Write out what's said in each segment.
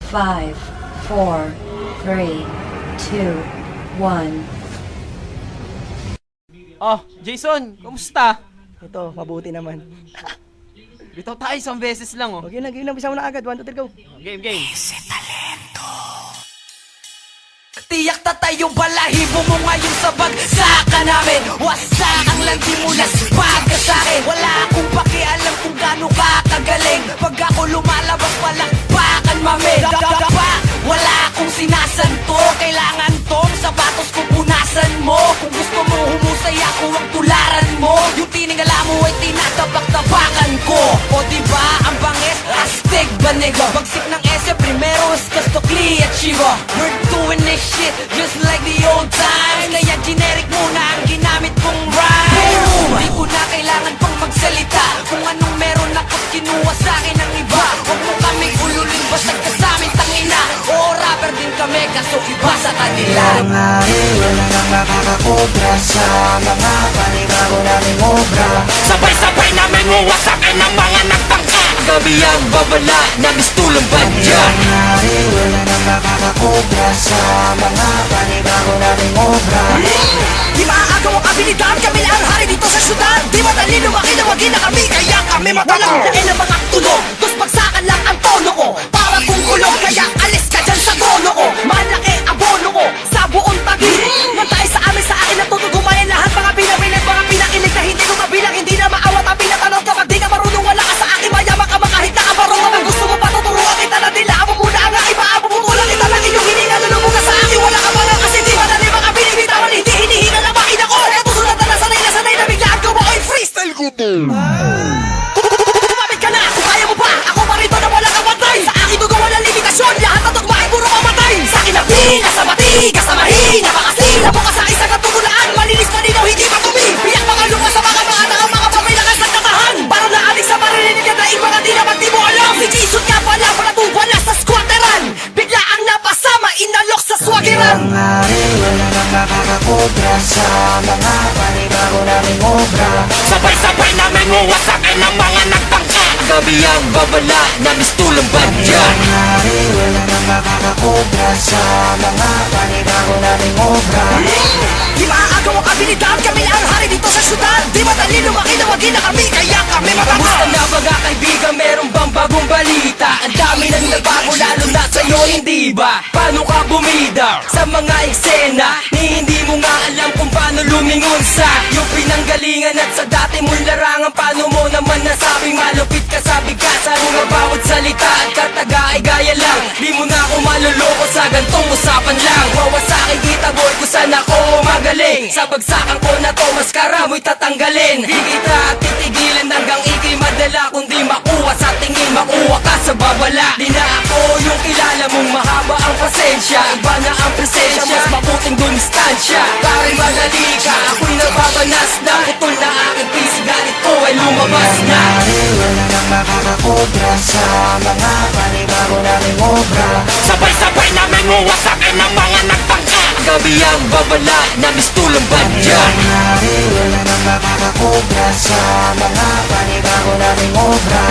5, 4, 3, 2, 1. Oh, Jason, kumusta? Ito, mabuti naman. Bitaw tayo isang beses lang, oh. Okay na, bisa mo na agad. 1, 2, 3, go. Game, game. Tiyak na tayo balahibo mo ngayon sa bagsakan namin. Wasak ang landi mo na sipaga sa'kin. Wala akong pakialam kung gano'n ka kagaling. Pag ako lumalabas palakpakan mami. Wala akong sinasanto. Kailangan tong sapatos ko punasan mo. Kung gusto mo humusay ako ang tularan mo. Yung tiningala mo ay tinatabak-tabakan ko. O diba ang bangis, astig ba nigga? Bagsik ng ese, primero es Castocli at Shiva. We're doing this shit just like the old times. Kaya generic muna ang ginamit kong rhyme. Di ko na kailangan pang magsalita. Kung anong meron ako't kinuha sa'kin ng iba. Huwag mo kaming ululin, basta kasamin tangina. Oo, rapper din kami, kaso iba sa kanila. Ngari, wala nang makakakobra sa mga panibago naming obra. Sabay-sabay namin uwasakin ang mga nagtangka. Gabi ang babala na mistulang badya. Ngari, wala nang makakakobra sa mga panibago naming obra. Di maaagaw ang abilidad, kami na ang hari dito sa syudad. Di madali lumaki na wagi na kami, kaya kami matalang lain ang mga tunog. Tos bagsakan lang ang tono ko, para kung kulong. Kaya alis ka dyan sa trono ko. Malaki ang bono ko, sa buong tagi. Mantay sa amin, sa akin ang tunog. Gumayan lahat, mga pinabilag, mga pinakilig na hindi ko mabilang. Hindi na maawat ang pinatanong. Kapag di ka marunong, wala ka sa akin. Mayaman ka, makahit na kabarong. Kapag gusto mo patuturuan kita na nila, amo muna ang iba. Amo putulan kita lang inyong hininga. Lulubog ka sa akin, wala ka mga kasi di madali mga binibitawan. Hindi hinihinga na makina ko. Kaya tusunod na sanay na biglaan ko. Ako'y freestyle ko din. Kumamit ka na, kung kaya mo pa. Ako pa rito na wala kang pantay. Sa akin dugo walang limitasyon. Lahat na tugma ay puro kamatay. Sa akin na pinasabati, kasamahin. Napakasin, nabukas sa isang katugulaan. Malinis pa dito, hindi matumi. Biyak mga lupa sa mga mga pamay lakas ng katahan. Para na adik sa maririnig na daing mga di naman di mo alam. Si Jason nga pala, palatuban na sa squatteran. Bigla ang napasama, inalok sa swagiran. Ngari, wala nang makakakobra sa mga panibago naming obra. Sabay-sabay namin uwasakin ang mga nagtangka. Gabi ang babala na mistulang badya. Ngari, wala nang makakakobra sa mga panibago naming obra. Di maaagaw ang abilidad, kami na ang hari dito sa syudad. Di madali lumaki na wagi na kami, kaya kami matama. Kamusta na baga kaibigan, meron bang bagong balita? Ang dami nang nagbago, lalo na sa'yo, hindi ba? Paano ka bumida sa mga eksena? Ni hindi mo nga alam kung paano lumingon sa yung pinanggalingan. At sa dati mong larangan, paano mo naman nasabing malupit ka sa bigkasan? Mga bawat salita at kataga ay gaya lang. Di mo na ako maluloko sa gantong usapan lang. Wawasakin kita boy kung saan ako magaling. Sa bagsakan ko na to, maskara mo'y tatanggalin. Di kita titigilan hanggang ikay madala. Kundi makuha sa tingin, makuha ka sa babala. Di na ako yung kilala mong mahaba ang pasensya. Iba na ang presensya, mas mabuting dumistansya. Karing madali ka, ako'y nababanas na. Putol na aking pisig, galit ko ay lumabas na. Ngari, wala nang makakakobra sa mga panibago naming obra. Sabay-sabay namin uwasakin ang mga nagtangka. Gabi ang babala na mistulang badya. Ngari, wala nang makakakobra sa mga panibago naming obra.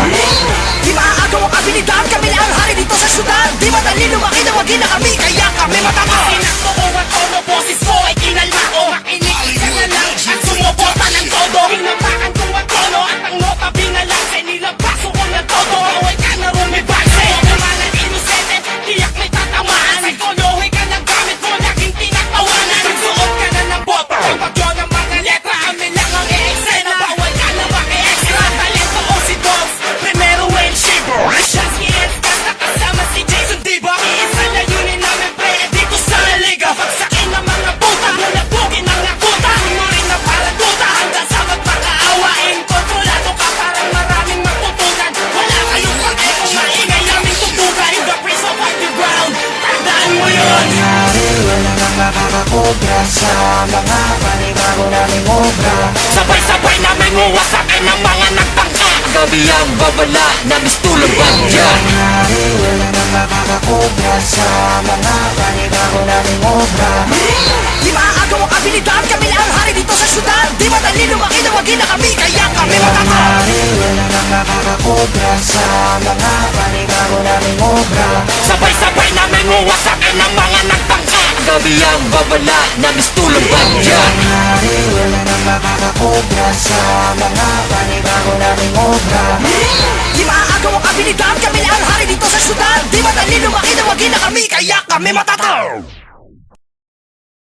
Di maaagaw ang abilidad, kami na ang hari dito sa syudad. Di madali lumaki na wagi na kami, kaya kami matama. Sinakto ko at tono, boses ko ay kinalma ko. Makinig ka na lang at sumubota ng todo. Hinampakan ko ang tono at ang nota binalanse. Nilabaso ko ng todo, away ka na rumibase. Ako naman ang inosente, tiyak may tatamaan. Psychology ka ng gamit mo, laging tinatawanan. Nagsuot ka na ng bota, kapag yun ang mga letra, amin lang ang e-eksena. Bawal ka na maki-extra, talento o si Dogs. Primero el shiver, Shansky and Stas na kasama si Jason, diba? Iisa na yunin namin pre, dito sa liga. Pagsakin ng mga puta, nalabugin ang nakuta. Tunurin na palatuta, hanggang sa magpakaawain. Kontrolado ka, parang maraming matutunan. Wala kayong pake kung maingay namin tutukan. In the praise of underground, tandaan mo yun. Ngari, wala nang makakakobra sa mga panibago naming obra. Sabay-sabay namin uwasakin ang mga nagtangka. Gabi ang babala na mistulang badya. Ngari, wala nang makakakobra sa mga panibago naming obra. Di maaagaw ang abilidad, kami na ang hari dito sa syudad. Di madali lumaki na wagi na kami, kaya kami matama. Ngari, wala nang makakakobra sa mga panibago naming obra. Sabay-sabay mo wasakin ang mga nagpangka. Gabi ang babala na mistulong badya. Hari, wala nang makakakobra sa mga panibago naming obra. Di maaagaw ang abilidad, kami ang hari dito sa syudad. Di madali lumaki na wagi na kami, kaya kami matataw.